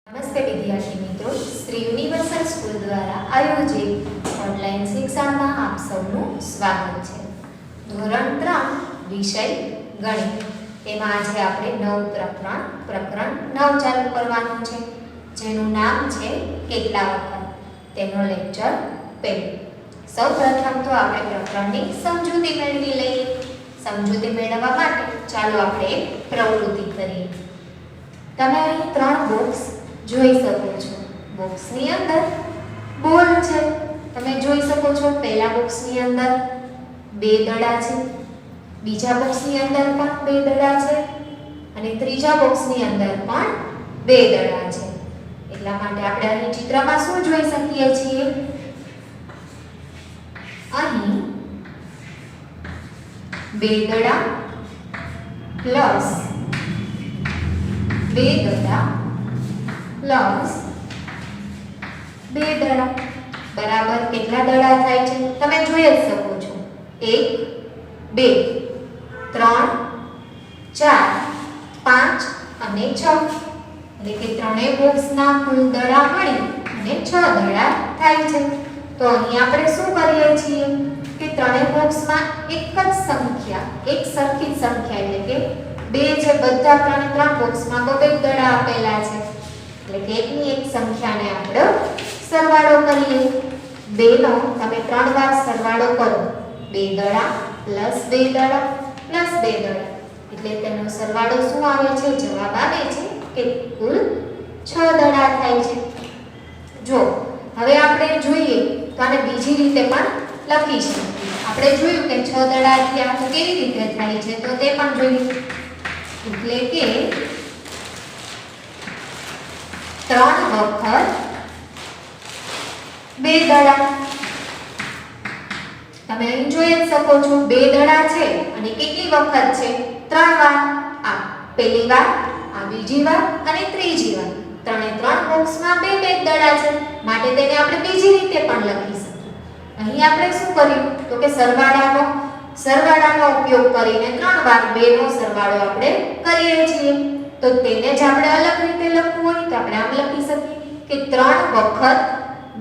નમસ્તે વિદ્યાર્થી મિત્રો, શ્રી યુનિવર્સલ સ્કૂલ દ્વારા આયોજિત ઓનલાઈન શિક્ષણમાં આપ સૌનું સ્વાગત છે. ધોરણ 3 વિષય ગણિત. એમાં આજે આપણે પ્રકરણ 9 ચાલુ કરવાનું છે, જેનું નામ છે કેટલા વખત. તેનો લેક્ચર પહેલો. સૌપ્રથમ તો આપણે પ્રકરણની સમજૂતી મેળવી લઈએ. સમજૂતી મેળવવા માટે ચાલો આપણે એક પ્રવૃત્તિ કરીએ. તમે અહીં 3 બોક્સ જોઈ શકો છો. બોક્સની અંદર બોલ છે. તમે જોઈ શકો છો પહેલા બોક્સની અંદર 2 દડા છે, બીજા બોક્સની અંદર પણ 2 દડા છે અને ત્રીજા બોક્સની અંદર પણ 2 દડા છે. એટલા માટે આપણે અહીં ચિત્રમાં શું જોઈ શકીએ છીએ? અહીં 2 દડા પ્લસ 2 દડા પ્લસ 2 દડા બરાબર કેટલા દડા થાય છે? તમે જોઈ જ શકો છો. 1 2 3 4 5 અને 6. એટલે કે ત્રણેય બોક્સના કુલ દડા મળી અને 6 દડા થાય છે. તો અહીં આપણે શું કરીએ છીએ કે ત્રણેય બોક્સમાં એક જ સંખ્યા, એક સરખી સંખ્યા, એટલે કે 2 છે, બધા ત્રણ બોક્સમાં 2 દડા આપેલા છે. એટલે કે એકની એક સંખ્યાને આપણે સરવાળો કરીએ. 2 નો તમે 3 વાર સરવાળો કરો. 2 દડા પ્લસ 2 દડા પ્લસ 2 દડા, એટલે તેનો સરવાળો શું આવે છે? જવાબ આવે છે કે કુલ 6 દડા થાય છે. જો હવે આપણે જોઈએ તો આને બીજી રીતે પણ લખી શકીએ. આપણે જોયું કે 6 દડા થયા તો કેવી રીતે થાય છે, તો તે પણ જોઈએ. એટલે કે 3 વખત 2 દડા. તમે અહીં જોઈ જ શકો છો 2 દડા છે અને કેટલી વખત છે? 3 વાર. આ પહેલી વાર, આ બીજી વાર અને ત્રીજી વાર. ત્રણે 3 બોક્સમાં 2 દડા છે, માટે તેને આપણે બીજી રીતે પણ લખી શકીએ. અહીં આપણે શું કર્યું તો કે સરવાળાનો ઉપયોગ કરીને 3 વાર 2 નો સરવાળો આપણે કરીએ છીએ. તો તેને જ આપણે અલગ રીતે લખવું હોય તો આપણે આમ લખી શકીએ કે 3 વખત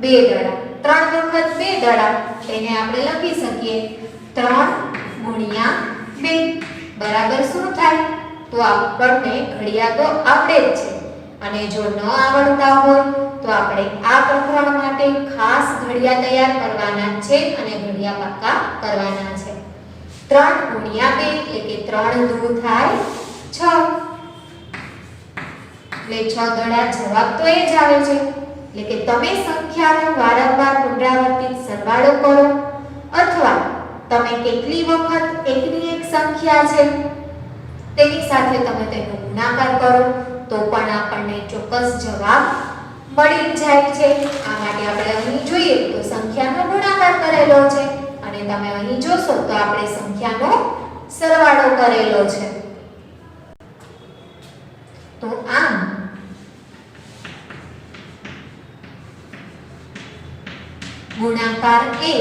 2 દડા. 3 વખત 2 દડા તેને આપણે લખી શકીએ 3 ગુણ્યા 2 બરાબર શું થાય? તો આપણને ઘડિયા તો આવડે જ છે, અને જો ન આવડતા હોય તો આપણે આ પ્રકરણ માટે ખાસ ઘડિયા તૈયાર કરવાના છે અને ઘડિયા પાકા કરવાના છે. 3 ગુણ્યા 2 એટલે કે 3 દુ થાય 6. એટલે 6 દડા જવાબ તો એ જ આવે છે. એટલે કે તમે સંખ્યાનો વારંવાર પુનરાવર્તિત સરવાળો કરો અથવા તમે કેટલી વખત એકની એક સંખ્યા છે તેની સાથે તમે તેનો ગુણાકાર કરો તો પણ આપણને ચોક્કસ જવાબ મળી જાય છે. આ માટે આપણે અહીં જોઈએ તો સંખ્યાનો ગુણાકાર કરેલો છે અને તમે અહીં જોશો તો આપણે સંખ્યાનો સરવાળો કરેલો છે. તો આમ ગુણાકાર એ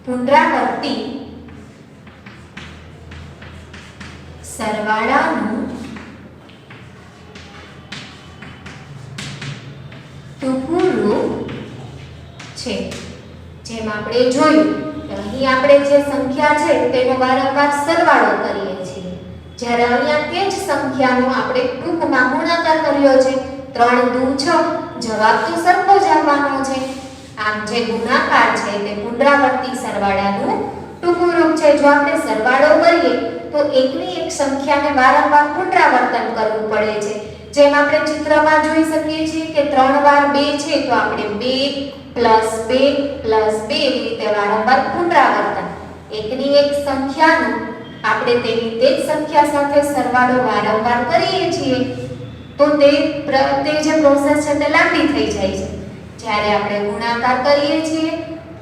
પુનરાવર્તિત સરવાળાનું ટૂંકું રૂપ છે. જેમ આપણે જોયું કે અહીં આપણે જે સંખ્યા છે તેનો વારંવાર સરવાળો કરીએ છીએ, જ્યારે અહીંયા તે જ સંખ્યાનો આપણે ટૂંકમાં ગુણાકાર કર્યો છે. 3 દુ 6 જવાબ તો સરખો જ આવવાનો છે. આમ જે ગુણાકાર છે તે પુનરાવર્તિત સરવાળાનું ટૂંકું રૂપ છે. જો આપણે સરવાળો કરીએ તો એકની એક સંખ્યાને વારંવાર પુનરાવર્તન કરવું પડે છે. જેમ આપણે ચિત્રમાં જોઈ શકીએ છીએ કે 3 વાર 2 છે તો આપણે 2 પ્લસ 2 પ્લસ 2 એવી રીતે વારંવાર પુનરાવર્તન. એકની એક સંખ્યાનું આપણે તેની તે જ સંખ્યા સાથે સરવાળો વારંવાર કરીએ છીએ તો તે જે પ્રોસેસ છે તે લાંબી થઈ જાય છે. જ્યારે આપણે ગુણાકાર કરીએ છીએ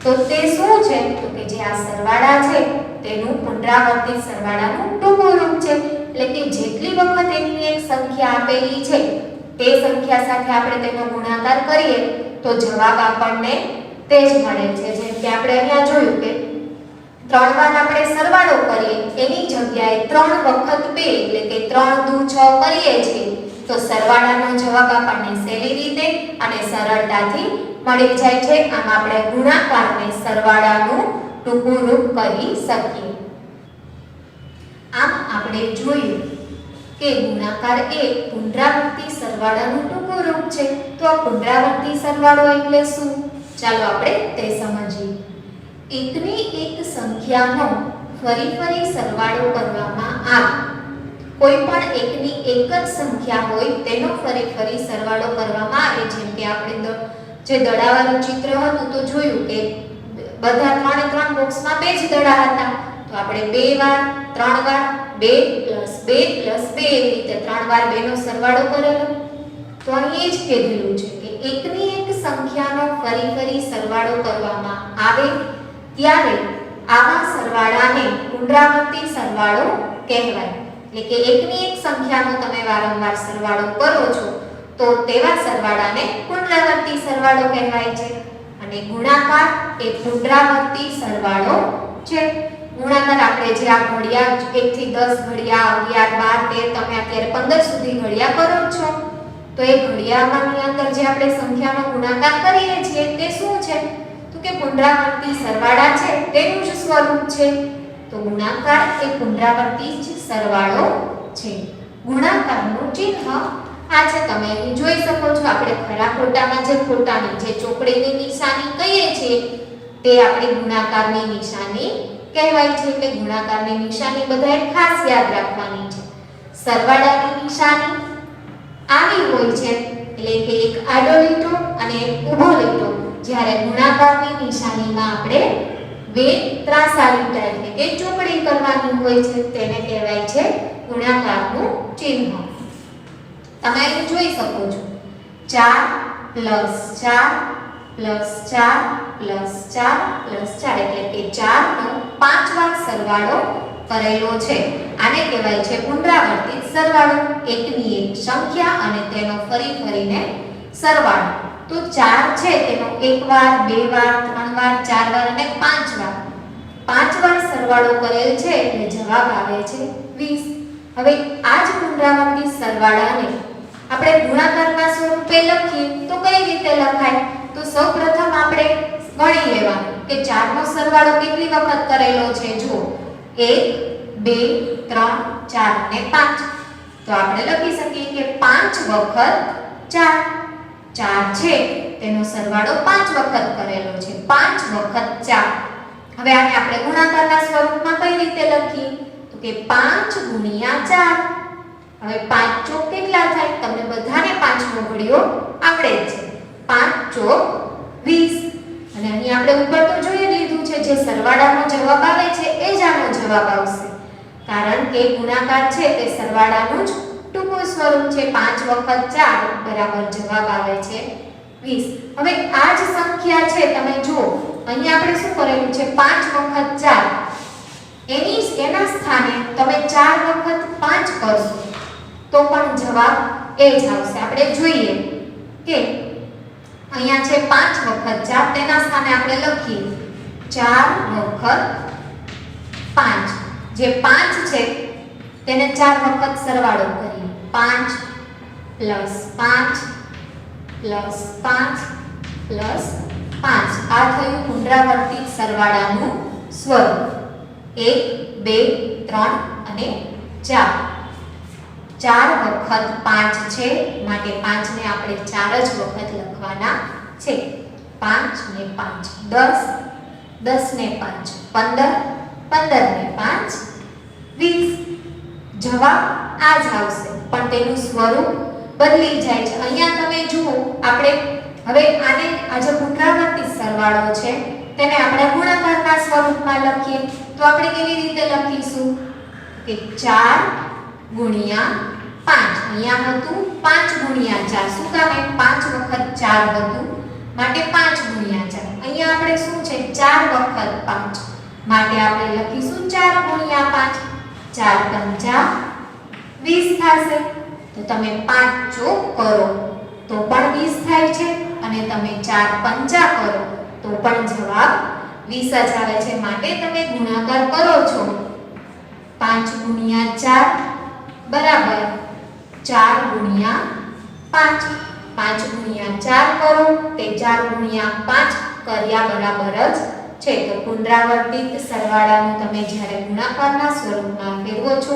તો તે શું છે તો કે જે આ સરવાળા છે તેનું પુનરાવર્તિત સરવાળાનું ટૂંકું રૂપ છે. એટલે કે જેટલી વખત એકની એક સંખ્યા આપેલી છે તે સંખ્યા સાથે આપણે તેનો ગુણાકાર કરીએ તો જવાબ આપણને તે જ મળે છે. જેમ કે આપણે અહીંયા જોયું કે 3 વાર આપણે સરવાળો કરીએ એની જગ્યાએ 3 વખત 2 એટલે કે 3 દુ 6 કરીએ છીએ તો સરવાળાનો જવાબ આપણને સહેલી રીતે અને સરળતાથી મળી જાય છે. આમ આપણે ગુણાકારને સરવાળાનું ટૂંકું રૂપ કહી શકીએ. આમ આપણે જોયું કે ગુણાકાર એ પુનરાવર્તી સરવાળાનું ટૂંકું રૂપ છે. તો આ પુનરાવર્તી સરવાળો એટલે શું? ચાલો આપણે તે સમજીએ. એકની એક સંખ્યાનો ફરી સરવાળો કરવામાં આવે. કોઈ પણ એકની એક જ સંખ્યા હોય તેનો ફરી સરવાળો કરવામાં આવે. જેમ કે આપણે જે દડાવાળું ચિત્ર હતું તો જોયું કે બધા 3 બોક્સમાં 2 જ દડા હતા. તો આપણે 2 વાર 3 વાર 2 + 2 + 2 એવી રીતે 3 વાર 2 નો સરવાળો કરેલો. તો અહીં જ કીધેલું છે કે એકની એક સંખ્યાનો ફરી સરવાળો કરવામાં આવે ત્યારે આવા સરવાળાને પુનરાવર્તી સરવાળો કહેવાય. એટલે કે એકની એક સંખ્યાનો તમે વારંવાર સરવાળો કરો છો તો તેવા સરવાળાને પુનરાવર્તી સરવાળો કહેવાય છે. અને ગુણાકાર એ પુનરાવર્તી સરવાળો છે. ગુણાકાર આપણે જે આ ઘડિયા 1 થી 10 ઘડિયા 11 12 13 તમે અત્યારે 15 સુધી ઘડિયા કરો છો તો એ ઘડિયામાંની અંદર જે આપણે સંખ્યાનો ગુણાકાર કરીએ છીએ તે શું છે? તો કે પુનરાવર્તી સરવાળા છે તેનું જ સ્વરૂપ છે. તો ગુણાકાર એ પુનરાવર્તી જ સરવાળો છે. ગુણાકારનું ચિહ્ન આ છે, તમે અહીં જોઈ શકો છો. આપણે ખરા ખોટામાં જે ખોટાની જે ચોકડીની નિશાની કહીએ છીએ તે આપણી ગુણાકારની નિશાની કહેવાય છે. એટલે ગુણાકારની નિશાની બધાએ ખાસ યાદ રાખવાની છે. સરવાળાની નિશાની આવી હોય છે એટલે કે એક આડો લીટો અને એક ઊભો લીટો. જ્યારે ગુણાકારની નિશાનીમાં આપણે બે ત્રાંસા લીટા એટલે કે ચોકડી કરવાની હોય છે તેને કહેવાય છે ગુણાકારનું ચિહ્ન. તમે અહીં જોઈ શકો છો 4 + 4 + 4 + 4 + 4 એટલે કે 4 નો 5 વાર સરવાળો કરેલો છે. આને કહેવાય છે પુનરાવર્તિત સરવાળો. એકની એક સંખ્યા અને તેનો ફરીને સરવાળો. તો 4 છે તેનો 1 વાર 2 વાર 3 વાર 4 વાર અને 5 વાર 5 વાર સરવાળો કરેલ છે એટલે જવાબ આવે છે 20. હવે આ જ પુનરાવર્તિત સરવાળાને આપણે ગુણાકારના સ્વરૂપે લખીએ તો કઈ રીતે લખાય? તો સૌપ્રથમ આપણે ગણી લેવાનું કે 4 નો સરવાળો કેટલી વખત કરેલો છે. જો 1 2 3 4 અને 5. તો આપણે લખી શકીએ કે 5 વખત 4. 4 છે તેનો સરવાળો 5 વખત કરેલો છે. 5 વખત 4. હવે આને આપણે ગુણાકારના સ્વરૂપમાં કઈ રીતે લખીએ? તો કે 5 × 4. હવે 5 ચોક કેટલા થાય? તમને બધાને 5 નો ઘડિયો આવડે છે. 5 ચોક 20. અને અહીં આપણે ઉપર તો જોઈ લીધું છે જે સરવાળાનો જવાબ આવે છે એ જ આનો જવાબ આવશે. કારણ કે ગુણાકાર છે તે સરવાળાનું જ ટૂંકું સ્વરૂપ છે. 5 વખત 4 બરાબર જવાબ આવે છે 20. હવે આ જ સંખ્યા છે તમે જુઓ અહીં આપણે શું કરેલું છે 5 વખત 4 એના સ્થાને તમે 4 વખત 5 કરશો તો પણ જવાબ એ જ આવશે. આપણે જોઈએ કે અહીંયા છે 5 વખત 4 તેના સ્થાને આપણે લખીએ 4 વખત 5. જે 5 છે તેને 4 વખત સરવાળો કરીએ. 5 + 5 + 5 + 5. આ થયું પુનરાવર્તિત સરવાળાનું સ્વરૂપ. 1 2 3 અને 4. 4 વખત 5 છે માટે 5 ને આપણે 4 જ વખત લખવાના છે. 5 ને 5 10, 10 ને 5 15, 15 ને 5 20. જવાબ આ જ આવશે પણ તેનું સ્વરૂપ બદલી જાય છે. અહીંયા તમે જુઓ આપણે હવે આને આ જે પુનરાવર્તિત સરવાળો છે તેને આપણે ગુણાકારના સ્વરૂપમાં લખીએ તો આપણે કેવી રીતે લખીશું કે 4 × 5. અહીંયા હતું 5 × 4. શું કામ? 5 વખત 4 હતું માટે 5 × 4. અહીંયા આપણે શું છે 4 વખત 5 માટે આપણે લખીશું 4 × 5. 4 પંચા 20 થશે. તો તમે 5 ચોક કરો તો પણ 20 થાય છે અને તમે 4 પંચા કરો તો પણ જવાબ 20 જ આવે છે, માટે તમે ગુણાકાર કરો છો 5 ગુણ્યા 4 બરાબર 4 ગુણ્યા 5. 5 ગુણ્યા 4 કરો તે 4 ગુણ્યા 5 કર્યા બરાબર જ છે. તો પુનરાવર્તિત સરવાળાનું તમે જ્યારે ગુણાકારના સ્વરૂપમાં ફેરવો છો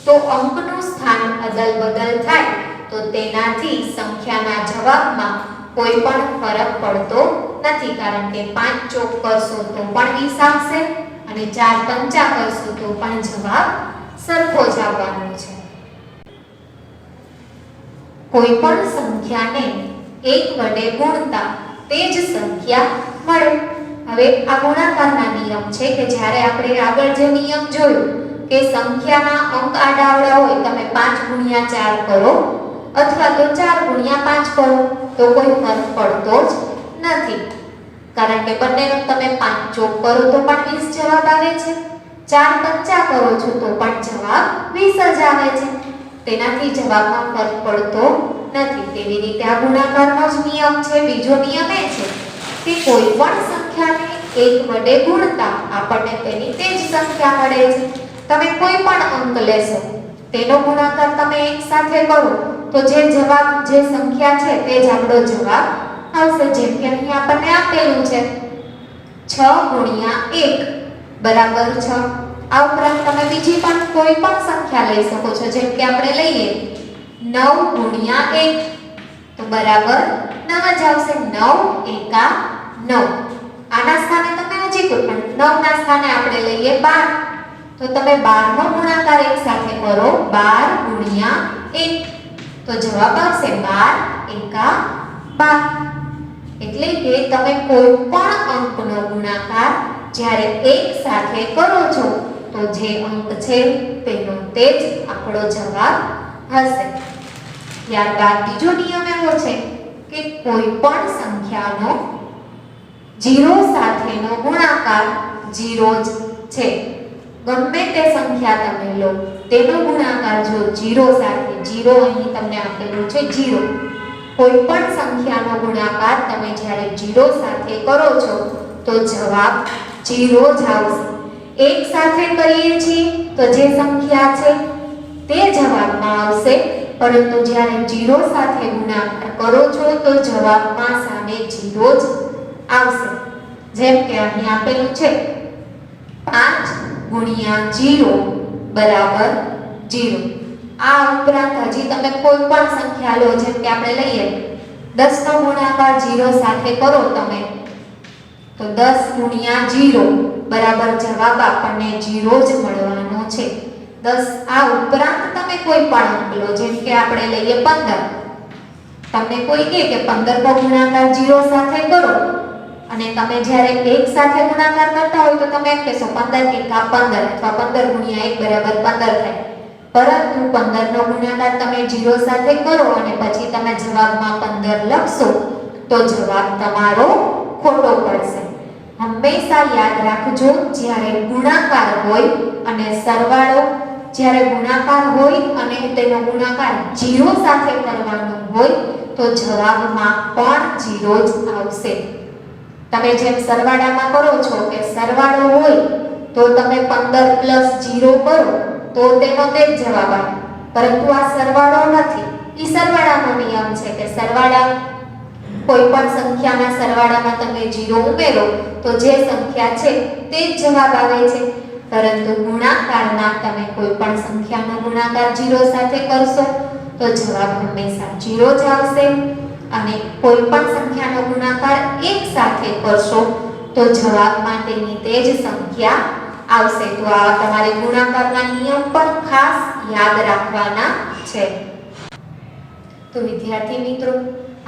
તો અંકનું સ્થાન અદલ બદલ થાય તો તેનાથી સંખ્યાના જવાબમાં કોઈ પણ ફરક પડતો નથી, કારણ કે 5 ચોક કરશો તો પણ 20 આવશે અને 4 પંચા કરશો તો પણ જવાબ સરખો જ આવવાનો છે. કોઈ પણ સંખ્યાને 1 વડે ગુણતા તે જ સંખ્યા મળે. હવે આ ગુણાકારના નિયમ છે કે જ્યારે આપણે આગળ જે નિયમ જોયો કે સંખ્યાના અંક આડાઅવળા હોય તમે 5 ગુણ્યા 4 કરો અથવા તો 4 ગુણ્યા 5 કરો તો કોઈ ફરક પડતો જ નથી, કારણ કે બંનેનો તમે 5 ચોક કરો તો પણ 20 જવાબ આવે છે, 4 પંચા કરો છો તો પણ જવાબ 20 જ આવે છે, તેનાથી જવાબમાં ફરક પડતો નથી. તેવી રીતે આ ગુણાકારનો જ નિયમ છે. બીજો નિયમ એ છે કે કોઈ પણ સંખ્યાને 1 વડે ગુણતા આપણને તેની તે જ સંખ્યા મળે છે. તમે કોઈ પણ અંક લેશો તેનો ગુણાકાર તમે 1 સાથે કરો તો જે જવાબ જે સંખ્યા છે તે જ આપણો જવાબ આવશે. જેમ કે અહીં આપણને આપેલું છે 6 ગુણ્યા 1 બરાબર 6. આ ઉપરાંત તમે બીજી પણ કોઈ પણ સંખ્યા લઈ શકો છો, જેમ કે આપણે લઈએ 9 ગુણ્યા 1 તો બરાબર 9 જ આવશે. 9 એકા 9. આના સ્થાને તમે હજી કોઈ પણ 9 ના સ્થાને આપણે લઈએ 12 તો તમે 12 નો ગુણાકાર 1 સાથે કરો 12 ગુણ્યા 1 તો જવાબ આવશે 12 એકા 12. એટલે કે તમે કોઈ પણ અંકનો ગુણાકાર જ્યારે 1 સાથે કરો છો તો જે અંક છે તેનો તે જ આપણો જવાબ હશે. ત્યારબાદ બીજો નિયમ એવો છે કે કોઈ પણ સંખ્યાનો 0 સાથેનો ગુણાકાર 0 જ છે. ગમે તે સંખ્યા તમે લો તેનો ગુણાકાર જો 0 સાથે 0 અહીં તમને આપેલું છે 0, કોઈ પણ સંખ્યાનો ગુણાકાર તમે જ્યારે 0 સાથે કરો છો તો જવાબ 0 જ આવશે. 1 સાથે કરીએ છીએ તો જે સંખ્યા છે તે જવાબમાં આવશે, પરંતુ જ્યારે 0 સાથે ગુણાકાર કરો છો તો જવાબમાં સામે 0 જ આવશે. જેમ કે અહીં આપેલું છે 5 ગુણ્યા 0 બરાબર 0. આ ઉપરાંત હજી તમે કોઈ પણ સંખ્યા લો, જેમ કે આપણે લઈએ 10 નો ગુણાકાર 0 સાથે કરો તમે તો 10 ગુણ્યા 0 બરાબર જવાબ આપણને 0 જ મળવાનો છે. 10 આ ઉપરાંત તમે કોઈ પણ અંક લો, જેમ કે આપણે લઈએ 15. તમને કોઈ કહે કે 15 નો ગુણાકાર 0 સાથે કરો અને તમે જ્યારે 1 સાથે ગુણાકાર કરતા હોય તો તમે એમ કહેશો 15 એકા 15 અથવા 15 ગુણ્યા 1 બરાબર 15 થાય. પરંતુ 15 નો ગુણાકાર તમે 0 સાથે કરો અને પછી તમે જવાબમાં 15 લખશો તો જવાબ તમારો ખોટો પડશે. હંમેશા યાદ રાખજો, જ્યારે ગુણાકાર હોય અને સરવાળો, જ્યારે ગુણાકાર હોય અને તેનો ગુણાકાર 0 સાથે કરવાનો હોય તો જવાબમાં પણ 0 જ આવશે. તમે જેમ સરવાળામાં કરો છો કે સરવાળો હોય તો તમે 15 + 0 કરો તો તેનો તે જ જવાબ આવે, પરંતુ આ સરવાળો નથી. એ સરવાળાનો નિયમ છે કે સરવાળા કોઈ પણ સંખ્યાના સરવાળામાં તમે 0 ઉમેરો તો જે સંખ્યા છે તે જ જવાબ આવે છે, પરંતુ ગુણાકારમાં તમે કોઈ પણ સંખ્યાનો ગુણાકાર 0 સાથે કરશો તો જવાબ હંમેશા 0 જ આવશે, અને કોઈ પણ સંખ્યાનો ગુણાકાર 1 સાથે કરશો તો જવાબમાં તેની તે જ સંખ્યા આવશે. તો આ તમારે ગુણાકારના નિયમ પણ ખાસ યાદ રાખવાના છે. તો વિદ્યાર્થી મિત્રો,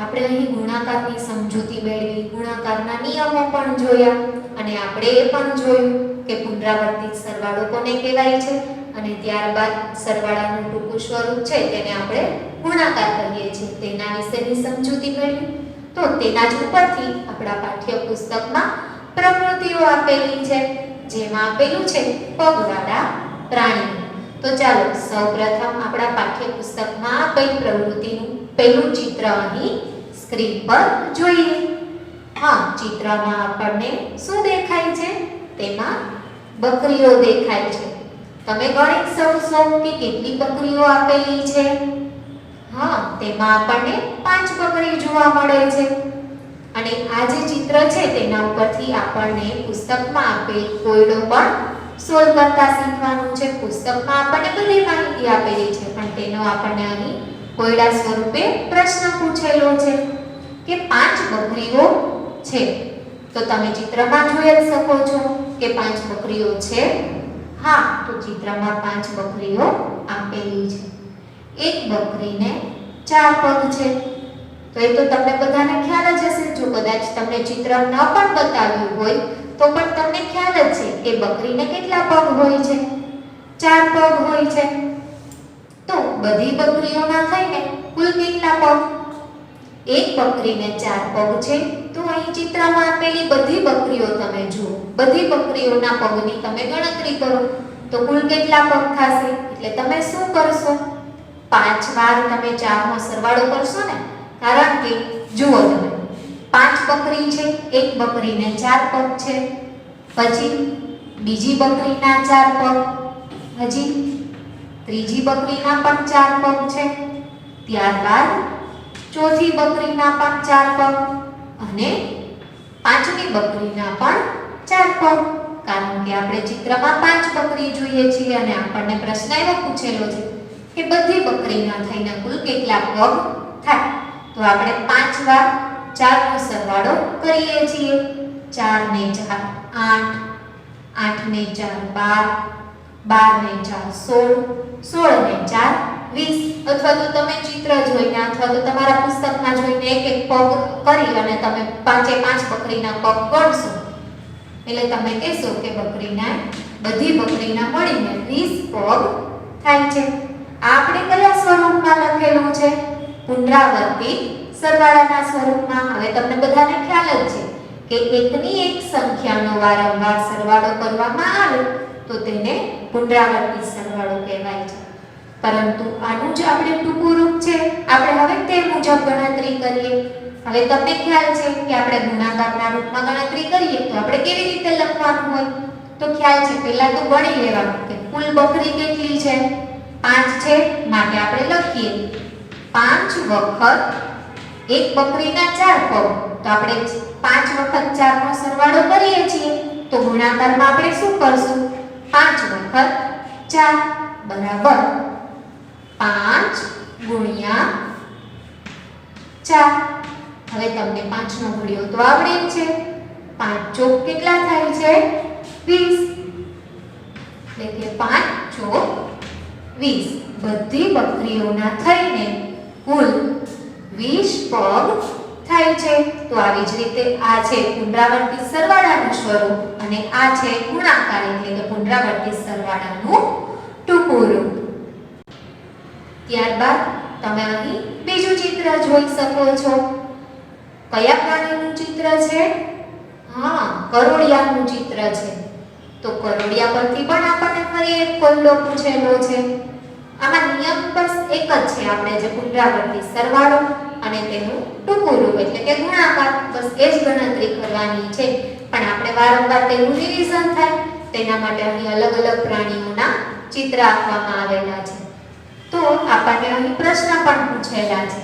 આપણે અહીં ગુણાકારની સમજૂતી મેળવી, ગુણાકારના નિયમો પણ જોયા અને આપણે એ પણ જોયું કે પુનરાવર્તિત સરવાળો કોને કહેવાય છે અને ત્યારબાદ સરવાળાનું ટૂંકું સ્વરૂપ છે તેને આપણે ગુણાકાર કહીએ છીએ. તેના વિશેની સમજૂતી મેળવી. તો તેના જ ઉપરથી આપણા પાઠ્યપુસ્તકમાં પ્રવૃત્તિઓ આપેલી છે, જેમાં આપેલું છે પગવાળા પ્રાણીઓ. તો ચાલો સૌપ્રથમ આપણા પાઠ્યપુસ્તકમાં આપેલ પ્રવૃત્તિનું પહેલું ચિત્ર અહીં સ્ક્રીન પર જોઈએ. હા, ચિત્રમાં આપણને શું દેખાય છે? તેમાં બકરીઓ દેખાય છે. તમે ગણી શકશો કે કેટલી બકરીઓ આપેલી છે? હા, તેમાં આપણને 5 બકરી જોવા મળે છે. અને આ જે ચિત્ર છે તેના ઉપરથી આપણને પુસ્તકમાં આપેલ કોયડો પણ સોલ્વ કરતા શીખવાનું છે. પુસ્તકમાં આપણને બધી માહિતી આપેલી છે, પણ તેનો આપણને અહીં કોયડા સ્વરૂપે પ્રશ્ન પૂછેલો છે કે 5 બકરીઓ છે. તો તમે ચિત્રમાં જોઈ જ શકો છો કે 5 બકરીઓ છે. હા, તો ચિત્રમાં 5 બકરીઓ આપેલી છે. એક બકરીને 4 પગ છે. તો એ તો તમને બધાને ખ્યાલ જ હશે. જો કદાચ તમને ચિત્ર ન પણ બતાવ્યું હોય તો પણ તમને ખ્યાલ જ છે કે બકરીને કેટલા પગ હોય છે? 4 પગ હોય છે. તો બધી બકરીઓના થઈને કુલ કેટલા પગ? એક બકરીને 4 પગ છે. તો અહીં ચિત્રમાં આપેલી બધી બકરીઓ તમે જુઓ. બધી બકરીઓના પગની તમે ગણતરી કરો તો કુલ કેટલા પગ થશે? એટલે તમે શું કરશો? 5 વાર તમે 4 નો સરવાળો કરશો ને, કારણ કે જુઓ તમે 5 બકરી છે, એક બકરીને 4 પગ છે, પછી બીજી બકરીના 4 પગ, હજી ત્રીજી બકરીના પણ 4 પગ છે, ત્યારબાદ ચોથી બકરીના પણ 4 પગ અને પાંચમી બકરીના પણ 4 પગ. કારણ કે આપણે ચિત્રમાં 5 બકરી જોઈએ છીએ અને આપણને પ્રશ્ન એવો પૂછેલો છે કે બધી બકરીના થઈને કુલ કેટલા પગ થાય. તો આપણે 5 વાર 4 નો સરવાળો કરીએ છીએ. 4 ને 4 8, 8 ને 4 12, 12 ને 4 16, 16 ને 4 20. અથવા તો તમે ચિત્ર જોઈને અથવા તો તમારા પુસ્તકમાં જોઈને એક એક પગ કરી અને તમે 5 બકરીના પગ ગણશો એટલે તમે કહેશો કે બધી બકરીના મળીને 20 પગ થાય છે. આ આપણે કયા સ્વરૂપમાં લખેલું છે? પુનરાવર્તિત સરવાળાના સ્વરૂપમાં. હવે તમને બધાને ખ્યાલ જ છે કે એકની એક સંખ્યાનો વારંવાર સરવાળો કરવામાં આવે તો તેને પુનરાવર્તિત સરવાળો કહેવાય છે. પરંતુ આનું જ આપણે ટૂંકું રૂપ છે. આપણે હવે તે મુજબ ગણતરી કરીએ. હવે તમને ખ્યાલ છે કે આપણે ગુણાકારના રૂપમાં ગણતરી કરીએ તો આપણે કેવી રીતે લખવાનું હોય? તો ખ્યાલ છે, પહેલા તો ગણી લેવાનું કે કુલ બકરી કેટલી છે? 5 છે. માટે આપણે લખીએ 5 વખત એક બકરીના 4 પગ. તો આપણે 5 વખત 4 નો સરવાળો કરીએ છીએ તો ગુણાકારમાં આપણે શું કરશું? 5 વખત 4 બરાબર 5 ગુણ્યા 4. હવે તમને 5 નો ઘડિયો તો આવડે જ છે. 5 ચોક કેટલા થાય છે? 20. એટલે કે 5 ચોક 20. બધી બકરીઓના થઈને કુલ 20 પગ થાય છે. તો આવી જ રીતે આ છે પુનરાવર્તિત સરવાળાનું સ્વરૂપ અને આ છે ગુણાકાર એટલે કે પુનરાવર્તિત સરવાળાનું ટૂંકું રૂપ. ત્યારબાદ તમે અહીં બીજું ચિત્ર જોઈ શકો છો. કયા પ્રાણીનું ચિત્ર છે? હા, કરોળિયાનું ચિત્ર છે. તો કરોળિયા પરથી પણ આપણને ફરી એક કોયડો પૂછેલો છે. આમાં નિયમ બસ એક જ છે, આપણે જે પુનરાવર્તિત સરવાળો અને તેનું ટૂંકું રૂપ એટલે કે ગુણાકાર, બસ એ જ ગણતરી કરવાની છે. પણ આપણે વારંવાર તેનું રિવિઝન થાય તેના માટે અહીં અલગ અલગ પ્રાણીઓના ચિત્ર આપવામાં આવેલા છે. તો આપણને અહીં પ્રશ્ન પણ પૂછેલા છે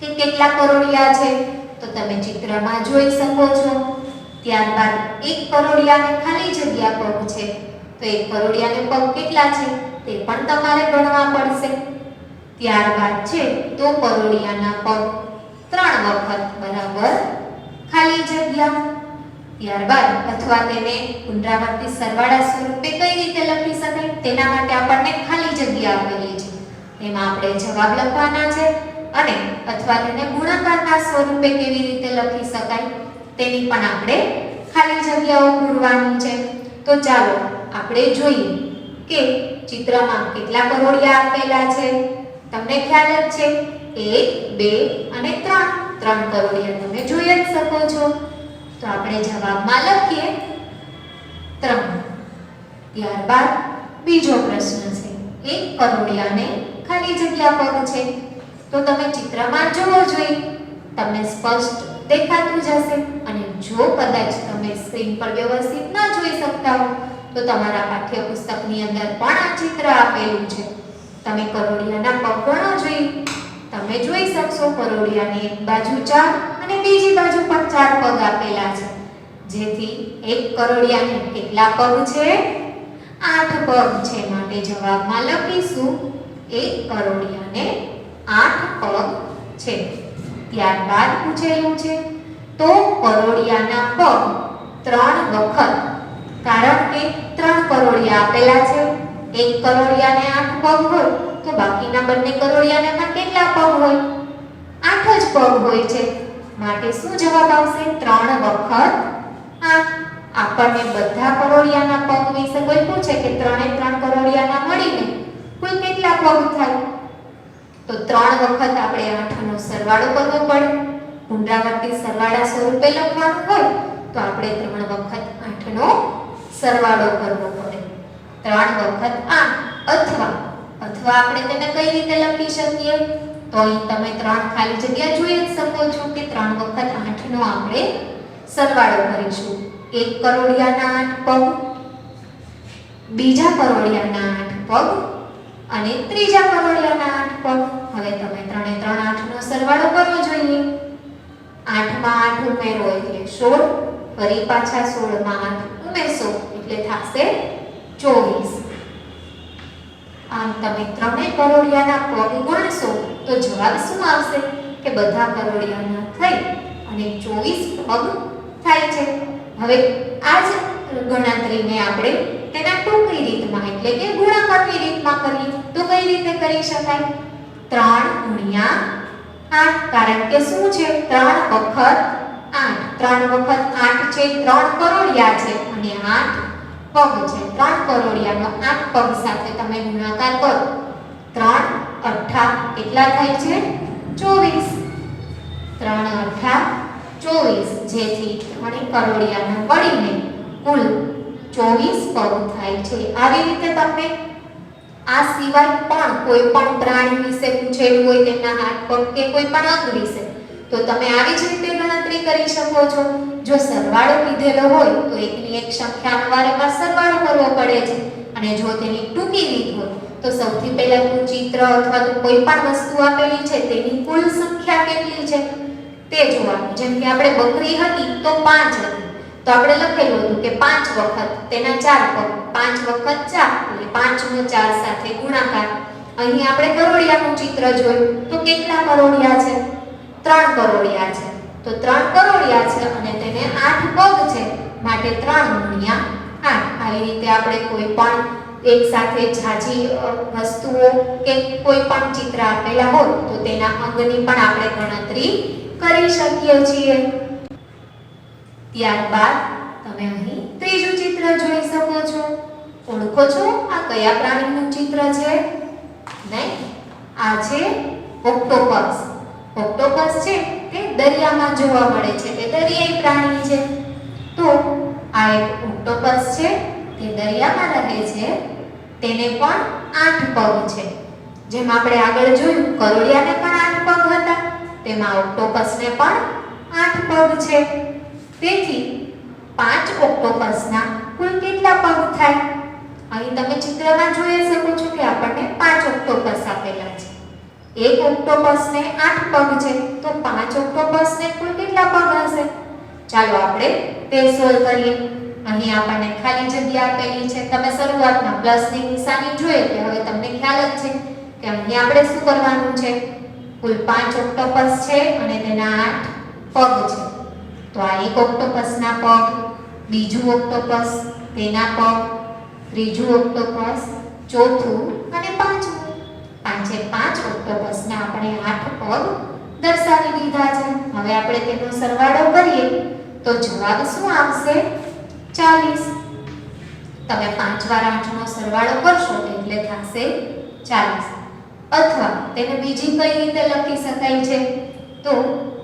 કે કેટલા કરોળિયા છે? તો તમે ચિત્રમાં જોઈ શકો છો. ત્યારબાદ એક કરોળિયાને ખાલી જગ્યા પગ છે. તો એક કરોળિયાને પગ કેટલા છે તે પણ તમારે ગણવા પડશે. ત્યારબાદ છે તો કરોળિયાના પગ 3 વખત બરાબર ખાલી જગ્યા. ત્યારબાદ અથવા તેને પુનરાવર્તિત સરવાળા સ્વરૂપે કઈ રીતે લખી શકાય તેના માટે આપણને ખાલી જગ્યા આપેલી છે. એમાં આપણે જવાબ લખવાના છે અને અથવા તેને ગુણાકારના સ્વરૂપે કેવી રીતે લખી શકાય તેની પણ આપણે ખાલી જગ્યાઓ પૂરવાની છે. તો ચાલો આપણે જોઈએ કે ચિત્રમાં કેટલા કરોળિયા આપેલા છે. તમને ખ્યાલ જ છે 1, 2 અને 3. 3 કરોળિયા તમે જોઈ જ શકો છો. તો આપણે જવાબમાં લખીએ 3. ત્યારબાદ બીજો પ્રશ્ન છે. એક કરોળિયાને ખાલી જગ્યા પગ છે. તો તમે ચિત્રમાં જોવો જોઈએ તમને સ્પષ્ટ દેખાતું જશે. અને જો કદાચ તમે સ્ક્રીન પર વ્યવસ્થિત ન જોઈ શકતા હો તો તમારા પાઠ્યપુસ્તકની અંદર પણ આ ચિત્ર આપેલું છે. તમે કરોડિયાના પગ ગણો જોઈએ. તમે જોઈ શકશો કરોડિયાની એક બાજુ 4 અને બીજી બાજુ પણ 4 પગ આપેલા છે. જેથી એક કરોડિયાને કેટલા પગ છે? 8 પગ છે. માટે જવાબમાં લખીશું એક કરોડિયાને 8 પગ છે. ત્યારબાદ પૂછેલું છે તો કરોડિયાના પગ 3 વખત, કારણ કે 3 કરોડિયા આપેલા છે. એક કરોડિયાને 8 પગ હોય તો બાકીના બંને કરોડિયાને પણ કેટલા પગ હોય? 8 જ પગ હોય છે. માટે શું જવાબ આવશે? 3 વખત 8. આપણને બધા કરોડિયાના પગ વિશે કોઈ પૂછે કે 3 કરોડિયાના મળીને કુલ કેટલા પગ થાય? તો 3 વખત આપણે 8 નો સરવાળો કરવો પડે. પુનરાવર્તિત સરવાળા સ્વરૂપે લખવાનું હોય તો આપણે 3 વખત 8 નો સરવાળો કરવો પડે. 3 વખત 8 અથવા આપણે તેને કઈ રીતે લખી શકીએ? તો અહીં તમે 3 ખાલી જગ્યા જોઈ જ શકો છો કે 3 વખત 8 નો આપણે સરવાળો કરીશું. એક કરોડિયાના 8 પગ, બીજા કરોડિયાના 8 પગ અને ત્રીજા કરોડિયાના 8 પગ. હવે તમે 3 8 નો સરવાળો કરવો જોઈએ. 8 માં 8 ઉમેરો એટલે 16, ફરી પાછા 16 માં 8 ઉમેરશો એટલે થશે 24. આમ તમે 3 કરોડિયાના પગ ગણશો તો જવાબ શું આવશે? કે બધા કરોડિયાના થઈ અને 24 પગ થાય છે. હવે આ જ ગણતરીને આપણે તેના ટૂંકી રીતમાં એટલે કે ગુણાકારની રીતમાં કરીએ તો કઈ રીતે કરી શકાય? 3 ગુણ્યા 8, કારણ કે શું છે? 3 વખત 8. 3 વખત 8 છે 3 કરોડિયા છે અને 8 પગ છે. 3 કરોડિયાનો 8 પગ સાથે તમે ગુણાકાર કરો. 3 અઠ્ઠા કેટલા થાય છે? 24. 3 અઠ્ઠા 24, જેથી 3 કરોડિયાના મળીને કુલ 24 પગ થાય છે. આવી રીતે તમને આ સિવાય પણ કોઈ પણ પ્રાણી વિશે પૂછેલું હોય, તેમના હાથ પગ કે કોઈ પણ અંગ વિશે, તો તમે આવી જ રીતે ગણતરી કરી શકો છો. જો સરવાળો કીધેલો હોય તો એકની એક સંખ્યાનો વારંવાર સરવાળો કરવો પડે છે. અને જો તેની ટૂંકી રીત હોય તો સૌથી પહેલા તું ચિત્ર અથવા તો કોઈ પણ વસ્તુ આપેલી છે તેની કુલ સંખ્યા કેટલી છે તે જોવાનું. જેમ કે આપણે બકરી હતી તો 5 હતી, તો આપણે લખેલું હતું કે 5 વખત તેના 4 પગ, 5 વખત 4 એટલે 5 નો 4 સાથે ગુણાકાર. અહીં આપણે કરોડિયાનું ચિત્ર જોયું તો કેટલા કરોડિયા છે? 3 કરોડિયા છે. તો 3 કરોડિયા છે અને તેને 8 પગ છે, માટે 3 ગુણ્યા 8. આવી રીતે આપણે કોઈ પણ એક સાથે ઝાઝી વસ્તુઓ કે કોઈ પણ ચિત્ર આપેલા હોય તો તેના અંગની પણ આપણે ગણતરી કરી શકીએ છીએ. ત્યારબાદ તમે અહીં ત્રીજું ચિત્ર જોઈ શકો છો. ઓળખો છો આ કયા પ્રાણીનું ચિત્ર છે? નહીં, આ છે ઓક્ટોપસ. ઓક્ટોપસ છે તે દરિયામાં જોવા મળે છે, તે દરિયાઈ પ્રાણી છે. તો આ એક ઓક્ટોપસ છે તે દરિયામાં રહે છે. તેને પણ 8 પગ છે. જેમ આપણે આગળ જોયું કરોડિયાને પણ 8 પગ હતા, તેમાં ઓક્ટોપસને પણ 8 પગ છે. તેથી 5 ઓક્ટોપસના કુલ કેટલા પગ થાય? અહીં તમે ચિત્રમાં જોઈ શકો છો કે આપણને 5 ઓક્ટોપસ આપેલા છે. એક ઓક્ટોપસને 8 પગ છે, તો 5 ઓક્ટોપસને કુલ કેટલા પગ હશે? ચાલો આપણે તે સોલ્વ કરીએ. અહીં આપણને ખાલી જગ્યા આપેલી છે. તમે શરૂઆતમાં પ્લસની નિશાની જોઈ એટલે હવે તમને ખ્યાલ જ છે કે અહીં આપણે શું કરવાનું છે? કુલ 5 ઓક્ટોપસ છે અને તેના 8 પગ છે. તો આ એક ઓક્ટોપસના પગ, બીજું ઓક્ટોપસ તેના પગ, ત્રીજું ઓક્ટોપસ, ચોથું અને પાંચમું. 5 ઓક્ટોપસના આપણે 8 પગ દર્શાવી દીધા છે. હવે આપણે તેનો સરવાળો કરીએ તો જવાબ શું આવશે? 40. તમે 5 વાર 8 નો સરવાળો કરશો એટલે થશે 40. અથવા તેને બીજી કઈ રીતે લખી શકાય છે? તો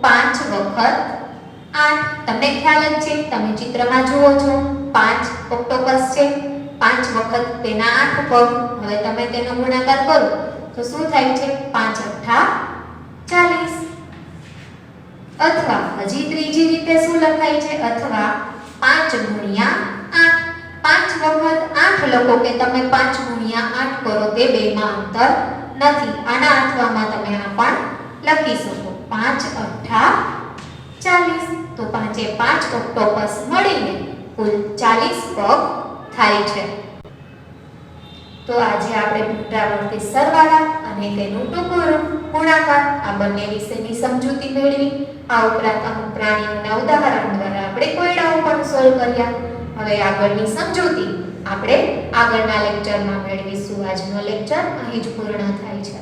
5 વખત 8. તમને ખ્યાલ જ છે, તમે ચિત્રમાં જુઓ છો 5 ઓક્ટોપસ છે, 5 વખત તેના 8 પગ. હવે તમે તેનો ગુણાકાર કરો તો શું થાય છે? 5 અઠ્ઠા 40. અથવા હજી ત્રીજી રીતે શું લખાય છે? અથવા 5 ગુણ્યા 8. 5 વખત 8 લખો કે તમે 5 ગુણ્યા 8 કરો તે બેમાં અંતર નથી. આના અથવામાં તમે આ પણ લખી શકો. 5 અઠ્ઠા 40. તો 5 એ 5 ઓક્ટોપસ મળીને કુલ 40 પગ થાય છે. તો આજે આપણે પુનરાવર્તિત સરવાળા અને તેનું ટૂંકું ગુણાકાર આ બંને વિશેની સમજૂતી મેળવી. આ ઉપરાંત અમુક પ્રાણીઓના ઉદાહરણ દ્વારા આપણે કોયડાઓ પણ સોલ્વ કર્યા. હવે આગળની સમજૂતી આપણે આગળના લેક્ચરમાં મેળવીશું. આજનો લેક્ચર અહીં જ પૂર્ણ થાય છે.